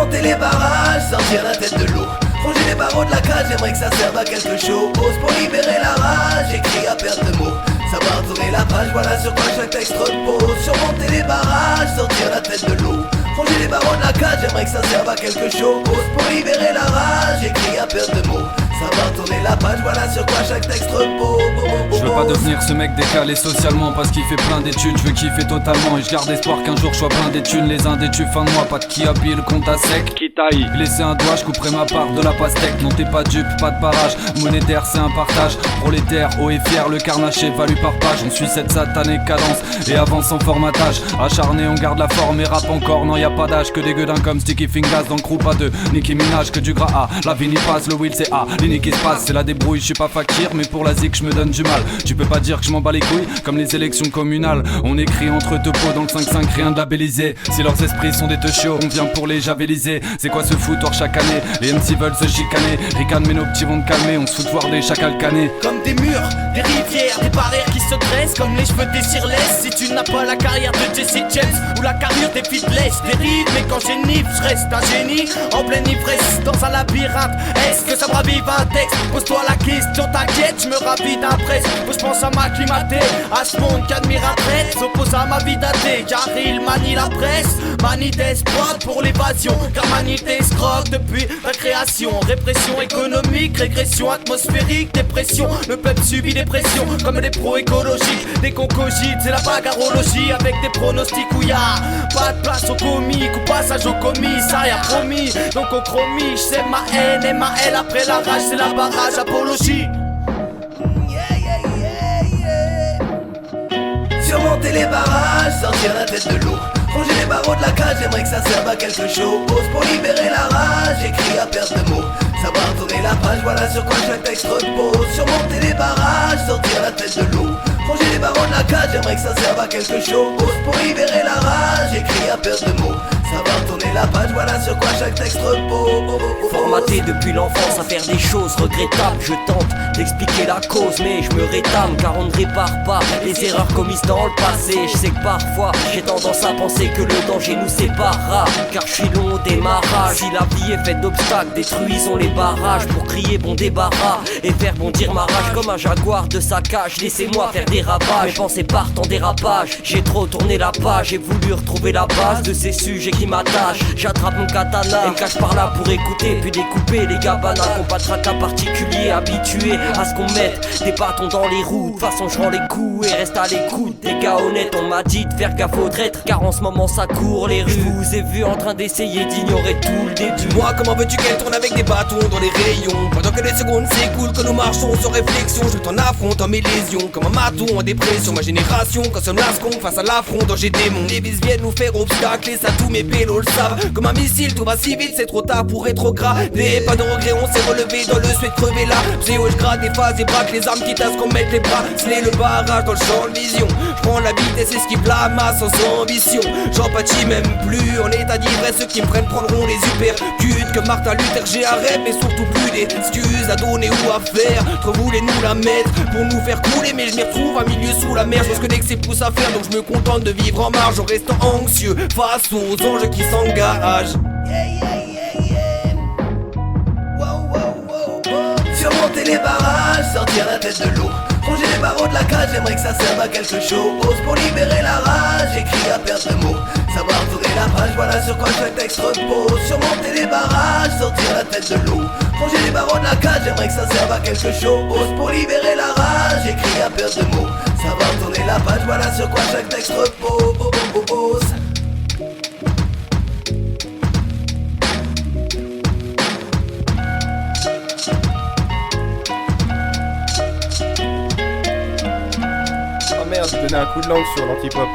Surmonter les barrages, sortir la tête de l'eau. Ranger les barreaux de la cage, j'aimerais que ça serve à quelque chose. Pour libérer la rage, écrit à perte de mots. Savoir tourner la page, voilà sur quoi chaque texte repose. Surmonter les barrages, sortir la tête de l'eau. Ranger les barreaux de la cage, j'aimerais que ça serve à quelque chose. Pour libérer la rage, écrit à perte de mots. Savoir tourner la page, voilà sur quoi chaque texte repose. Je veux pas devenir ce mec décalé socialement parce qu'il fait plein d'études, je veux kiffer totalement. Et je garde espoir qu'un jour je sois plein d'études. Les indétus fin de mois, pas de qui habille le compte à sec. Qui taille, laisser un doigt, je couperai ma part de la pastèque. Non t'es pas dupe, pas de barrage, monétaire c'est un partage. Prolétaire, haut et fier, le carnage évalue par page. On suit cette satanée cadence et avance en formatage. Acharné on garde la forme et rappe encore, non y a pas d'âge. Que des gueudins comme Sticky Fingers dans le groupe A2. Nicki Minaj, que du gras A, la vie n'y passe, le will c'est A. L'unique qui se passe, c'est la débrouille, je suis pas fakir. Mais pour la zik je me donne du mal. Tu peux pas dire que je m'en bats les couilles, comme les élections communales. On écrit entre deux pots dans le 5-5, rien de labellisé. Si leurs esprits sont des chauds, on vient pour les javeliser. C'est quoi ce foutoir chaque année? Les MC veulent se chicaner. Ricane mais nos petits vont te calmer, on se fout de voir des chacals canés. Comme des murs, des rivières, des barrières qui se dressent. Comme les cheveux des cirlesses. Si tu n'as pas la carrière de Jesse James ou la carrure des Fitless, des rides, mais quand j'énifle, je reste un génie. En pleine ivresse, dans un labyrinthe. Est-ce que ça me ravive un texte? Pose-toi la question, t'inquiète, je me ravis d'un presse. Faut je pense à m'acclimater à ce monde qu'admiratrice s'oppose à ma vie datée, car il manie la presse. Manie d'espoir pour l'évasion, car manie d'escroc depuis la création. Répression économique, régression atmosphérique, dépression. Le peuple subit des pressions comme des pros écologiques. Dès qu'on cogite, c'est la bagarrologie avec des pronostics où y'a pas de place au comique ou passage au commissariat promis. Donc au chromie, j'sais ma haine et ma haine après la rage, c'est la barrage apologie. Surmonter les barrages, sortir la tête de l'eau. Ranger les barreaux de la cage, j'aimerais que ça serve à quelque chose. Pour libérer la rage, écrit à perte de mots. Savoir tourner la page, voilà sur quoi chaque texte repose. Surmonter les barrages, sortir la tête de l'eau. Ranger les barreaux de la cage, j'aimerais que ça serve à quelque chose. Pour libérer la rage, écrit à perte de mots. Savoir tourner la page, voilà sur quoi chaque texte repose. Formaté depuis l'enfance à faire des choses regrettables. Je tente d'expliquer la cause mais je me rétame, car on ne répare pas les erreurs commises dans le passé. Je sais que parfois j'ai tendance à penser que le danger nous séparera, car je suis long au démarrage. Si la vie est faite d'obstacles, détruisons les barrages pour crier bon débarras et faire bondir ma rage comme un jaguar de sa cage. Laissez-moi faire des ravages, mes pensées partent en dérapage. J'ai trop tourné la page, j'ai voulu retrouver la base de ces sujets qui m'attachent. J'attrape mon katana et me cache par là pour écouter, puis découper les gabanas. Combattre un cas particulier, habitué à ce qu'on mette des bâtons dans les roues. De toute façon je rends les coups et reste à l'écoute des gars honnêtes. On m'a dit de faire gaffe au traître, car en ce moment ça court les rues. Je vous ai vu en train d'essayer d'ignorer tout le début. Dis-moi comment veux-tu qu'elle tourne avec des bâtons dans les rayons, pendant que les secondes s'écoulent, que nous marchons sans réflexion. Je t'en affronte en mes lésions, comme un maton en dépression. Ma génération consomme l'ascon face à l'affront dont j'ai démon. Les vis viennent nous faire obstacle et ça tous mes pélos le savent. Comme un missile tout va si vite, c'est trop tard pour rétrograder. Pas de regret, on s'est relevé dans le souhait de crever là. J'ai je gratte des phases et braque les armes quitte à ce qu'on mette les bras. C'est le barrage dans le champ de vision. Je prends la vitesse et esquive la masse sans ambition. J'en pâtis même plus en état d'ivresse. Ceux qui me prennent prendront les uppercuts que Martin Luther. J'ai un rêve mais surtout plus d'excuses à donner ou à faire. Trop voulez-nous la mettre pour nous faire couler, mais je m'y retrouve à milieu sous la mer. Je pense que dès que c'est pousse à faire, donc je me contente de vivre en marge en restant anxieux face aux anges qui s'engagent. Surmonter les barrages, sortir la tête de l'eau. Ranger les barreaux de la cage, j'aimerais que ça serve à quelque chose. Pour libérer la rage, écrit à perte de mots. Savoir tourner la page, voilà sur quoi chaque texte repose. Surmonter les barrages, sortir la tête de l'eau. Ranger les barreaux de la cage, j'aimerais que ça serve à quelque chose. Pour libérer la rage, écrit à perte de mots. Savoir tourner la page, voilà sur quoi chaque texte repose. Merde, j'ai donné un coup de langue sur l'antipop.